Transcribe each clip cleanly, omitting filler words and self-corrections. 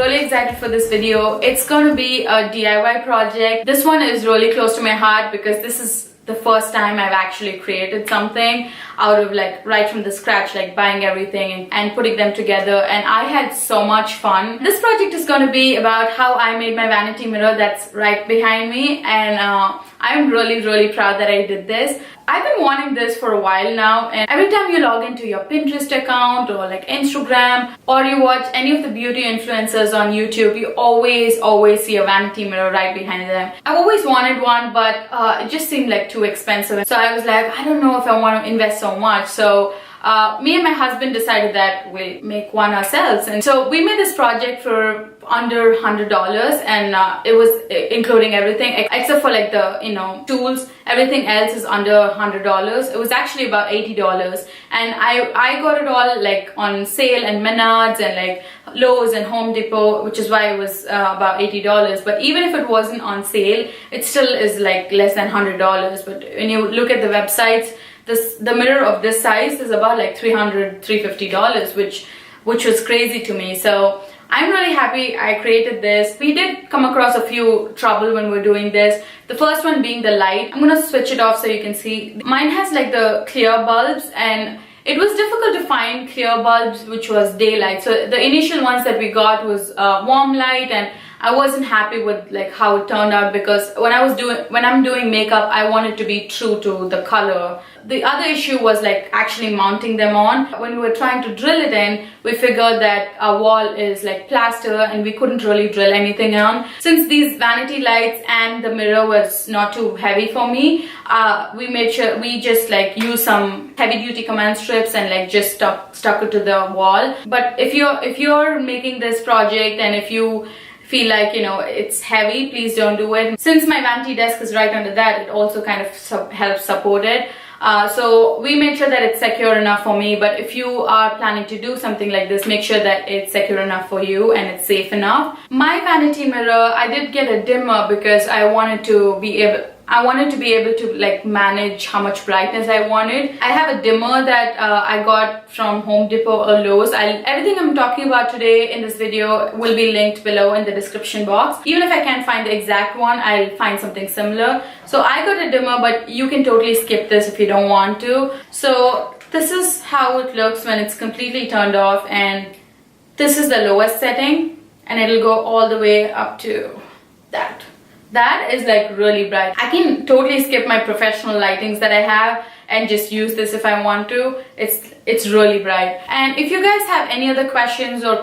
really excited for this video. It's going to be a DIY project. This one is really close to my heart because this is the first time I've actually created something out of like right from the scratch, like buying everything and putting them together, and I had so much fun. This project is going to be about how I made my vanity mirror that's right behind me, and I'm really proud that I did this. I've been wanting this for a while now, and every time you log into your Pinterest account or like Instagram, or you watch any of the beauty influencers on YouTube, you always see a vanity mirror right behind them. I've always wanted one, but it just seemed like too expensive. So I was like, I don't know if I want to invest so much. So me and my husband decided that we'll make one ourselves, and so we made this project for under $100, and it was including everything except for like the tools. Everything else is under $100. It was actually about $80, and I got it all like on sale and Menards and like Lowe's and Home Depot, which is why it was about $80. But even if it wasn't on sale, it still is like less than $100. But when you look at the websites, the mirror of this size is about like $350, which was crazy to me. So I'm really happy I created this. We did come across a few trouble when we're doing this. The first one being the light. I'm gonna switch it off so you can see. Mine has like the clear bulbs, and it was difficult to find clear bulbs which was daylight. So the initial ones that we got was warm light, and I wasn't happy with like how it turned out, because when I'm doing makeup, I wanted to be true to the color. The other issue was like actually mounting them on. When we were trying to drill it in, we figured that our wall is like plaster and we couldn't really drill anything on. Since these vanity lights and the mirror was not too heavy for me, we made sure we just like use some heavy duty command strips and like just stuck it to the wall. But if you're making this project and if you feel like it's heavy, please don't do it. Since my vanity desk is right under that, it also kind of helps support it. So we made sure that it's secure enough for me, but if you are planning to do something like this, make sure that it's secure enough for you and it's safe enough. My vanity mirror, I did get a dimmer because I wanted to be able to like manage how much brightness I wanted. I have a dimmer that I got from Home Depot or Lowe's. Everything I'm talking about today in this video will be linked below in the description box. Even if I can't find the exact one, I'll find something similar. So I got a dimmer, but you can totally skip this if you don't want to. So this is how it looks when it's completely turned off, and this is the lowest setting, and it'll go all the way up to that. That is like really bright. I can totally skip my professional lightings that I have and just use this if I want to. It's really bright. And if you guys have any other questions or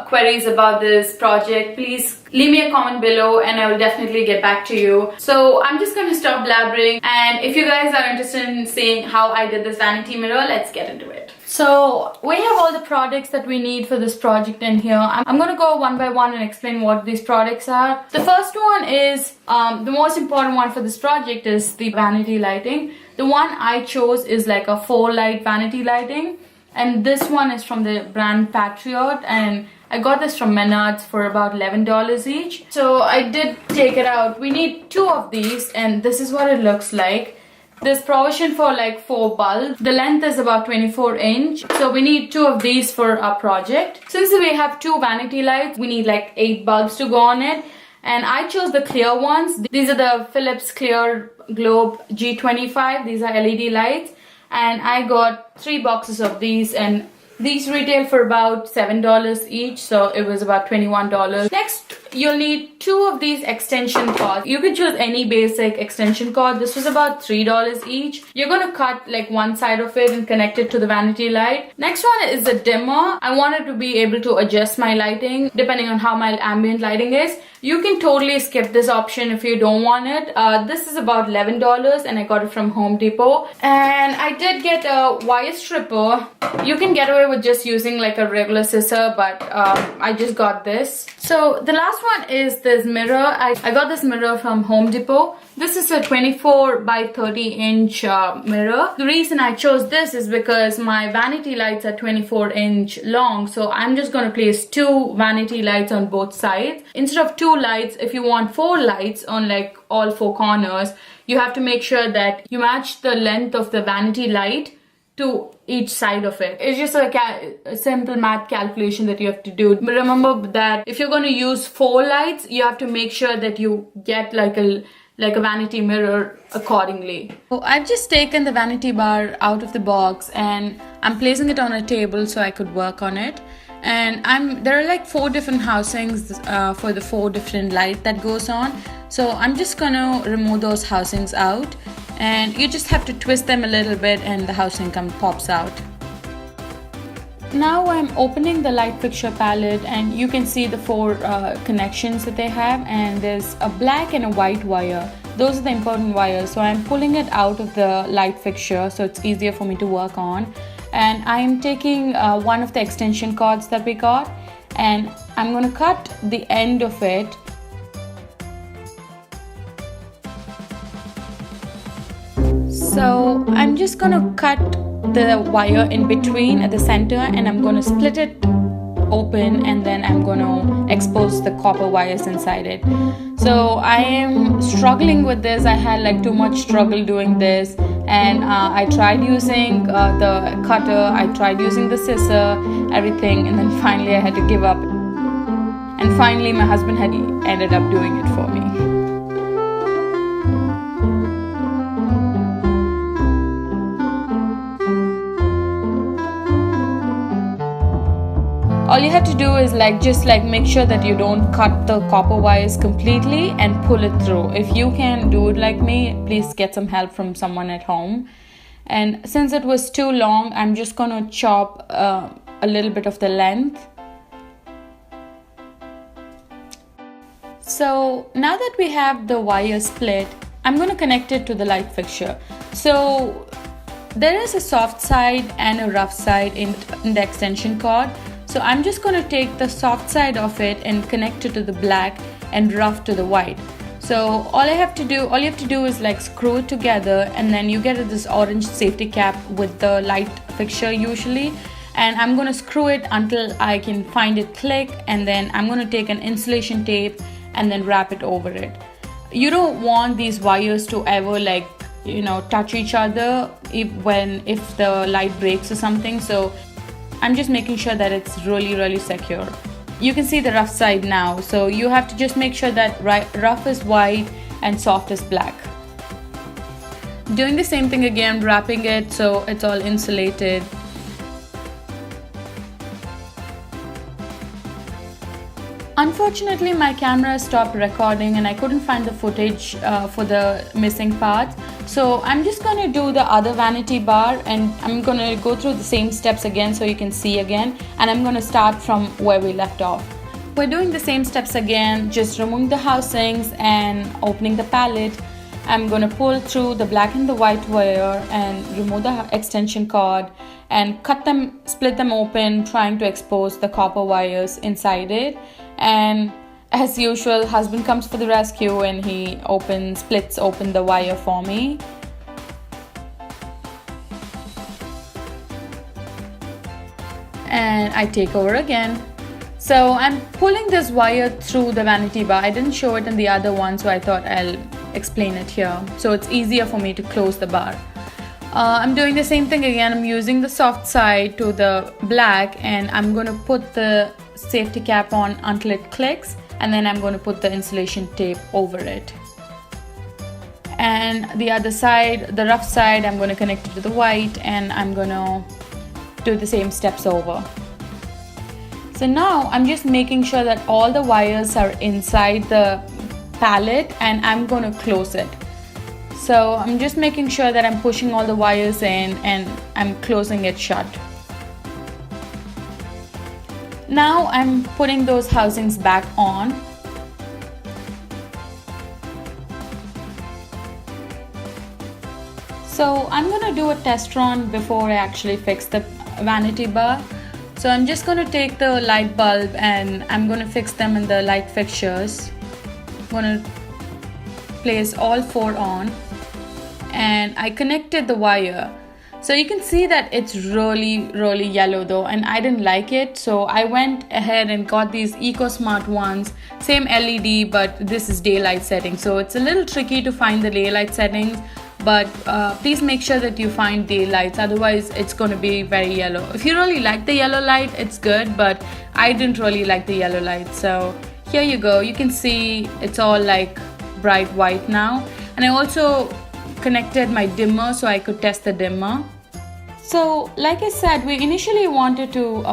queries about this project, please leave me a comment below and I will definitely get back to you. So I'm just gonna stop blabbering, and if you guys are interested in seeing how I did this vanity mirror, let's get into it. So we have all the products that we need for this project in here. I'm gonna go one by one and explain what these products are. The first one is, the most important one for this project is the vanity lighting. The one I chose is like a 4-light vanity lighting, and this one is from the brand Patriot, and I got this from Menards for about $11 each. So I did take it out. We need 2 of these, and this is what it looks like. There's provision for like 4 bulbs. The length is about 24 inch. So we need 2 of these for our project. Since we have 2 vanity lights, we need like 8 bulbs to go on it. And I chose the clear ones. These are the Philips Clear Globe G25. These are LED lights. And I got 3 boxes of these, and these retail for about $7 each, so it was about $21. Next, you'll need 2 of these extension cords. You could choose any basic extension cord. This was about $3 each. You're gonna cut like one side of it and connect it to the vanity light. Next one is a dimmer. I wanted to be able to adjust my lighting depending on how my ambient lighting is. You can totally skip this option if you don't want it. This is about $11 and I got it from Home Depot. And I did get a wire stripper. You can get away with just using like a regular scissor, but I just got this. So the last one is this mirror. I got this mirror from Home Depot. This is a 24 by 30 inch mirror. The reason I chose this is because my vanity lights are 24 inch long, so I'm just going to place 2 vanity lights on both sides. Instead of 2 lights, if you want 4 lights on like all 4 corners, you have to make sure that you match the length of the vanity light to each side of it. It's just a simple math calculation that you have to do. But remember that if you're going to use 4 lights, you have to make sure that you get like a vanity mirror accordingly. So I've just taken the vanity bar out of the box and I'm placing it on a table so I could work on it. And there are like 4 different housings for the 4 different light that goes on. So I'm just gonna remove those housings out, and you just have to twist them a little bit and the housing pops out. Now I'm opening the light fixture palette, and you can see the 4 connections that they have, and there's a black and a white wire. Those are the important wires. So I'm pulling it out of the light fixture so it's easier for me to work on. And I'm taking one of the extension cords that we got, and I'm going to cut the end of it. So I'm just going to cut the wire in between at the center, and I'm going to split it open, and then I'm going to expose the copper wires inside it. So I am struggling with this. I had like too much struggle doing this, and I tried using the cutter, I tried using the scissor, everything, and then finally I had to give up. And finally my husband had ended up doing it for me. All you have to do is just make sure that you don't cut the copper wires completely and pull it through. If you can do it like me, please get some help from someone at home. And since it was too long, I'm just gonna chop a little bit of the length. So now that we have the wire split, I'm gonna connect it to the light fixture. So there is a soft side and a rough side in the extension cord. So I'm just going to take the soft side of it and connect it to the black and rough to the white. So all you have to do is screw it together, and then you get this orange safety cap with the light fixture usually. And I'm going to screw it until I can find it click, and then I'm going to take an insulation tape and then wrap it over it. You don't want these wires to ever touch each other if the light breaks or something. So I'm just making sure that it's really secure. You can see the rough side now, so you have to just make sure that rough is white and soft is black. Doing the same thing again, wrapping it so it's all insulated. Unfortunately, my camera stopped recording and I couldn't find the footage for the missing parts. So I'm just going to do the other vanity bar, and I'm going to go through the same steps again so you can see again. And I'm going to start from where we left off. We're doing the same steps again, just removing the housings and opening the palette. I'm going to pull through the black and the white wire and remove the extension cord and split them open, trying to expose the copper wires inside it. And as usual, husband comes for the rescue and he splits open the wire for me. And I take over again. So I'm pulling this wire through the vanity bar. I didn't show it in the other one, so I thought I'll explain it here. So it's easier for me to close the bar. I'm doing the same thing again. I'm using the soft side to the black, and I'm going to put the safety cap on until it clicks, and then I'm going to put the insulation tape over it. And the other side, the rough side, I'm going to connect it to the white, and I'm going to do the same steps over. So now I'm just making sure that all the wires are inside the palette, and I'm going to close it. So I'm just making sure that I'm pushing all the wires in and I'm closing it shut. Now I'm putting those housings back on. So I'm going to do a test run before I actually fix the vanity bar. So I'm just going to take the light bulb and I'm going to fix them in the light fixtures. I'm going to place all 4 on, and I connected the wire. So you can see that it's really yellow though, and I didn't like it, so I went ahead and got these EcoSmart ones, same LED, but this is daylight setting, so it's a little tricky to find the daylight settings. but please make sure that you find day lights, otherwise it's going to be very yellow. If you really like the yellow light, it's good, but I didn't really like the yellow light. So here you go, you can see it's all like bright white now. And I also connected my dimmer so I could test the dimmer. So like I said, we initially wanted to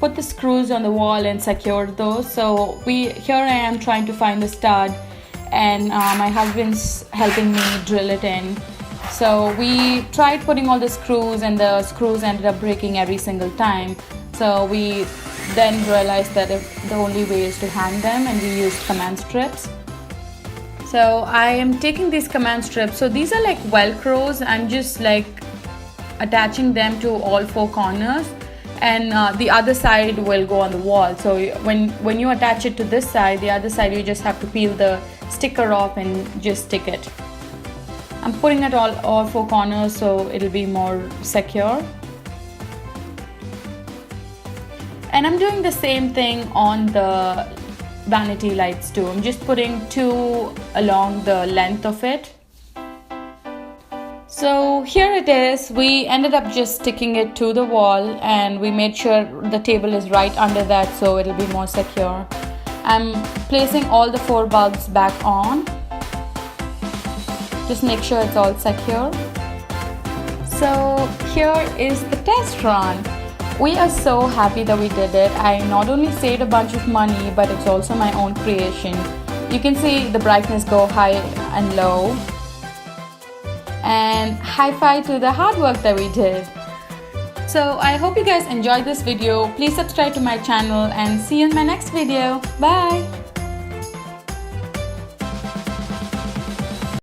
put the screws on the wall and secure those. So here I am trying to find the stud, and my husband's helping me drill it in. So we tried putting all the screws, and the screws ended up breaking every single time. So we then realized that the only way is to hang them, and we used command strips. So I am taking these command strips. So these are like Velcros. I'm just like attaching them to all 4 corners, and the other side will go on the wall. So when you attach it to this side, the other side you just have to peel the sticker off and just stick it. I'm putting it all 4 corners so it'll be more secure. And I'm doing the same thing on the vanity lights too. I'm just putting 2 along the length of it. So here it is. We ended up just sticking it to the wall, and we made sure the table is right under that so it'll be more secure. I'm placing all the 4 bulbs back on. Just make sure it's all secure. So here is the test run. We are so happy that we did it. I not only saved a bunch of money, but it's also my own creation. You can see the brightness go high and low. And high five to the hard work that we did. So I hope you guys enjoyed this video. Please subscribe to my channel and see you in my next video. Bye.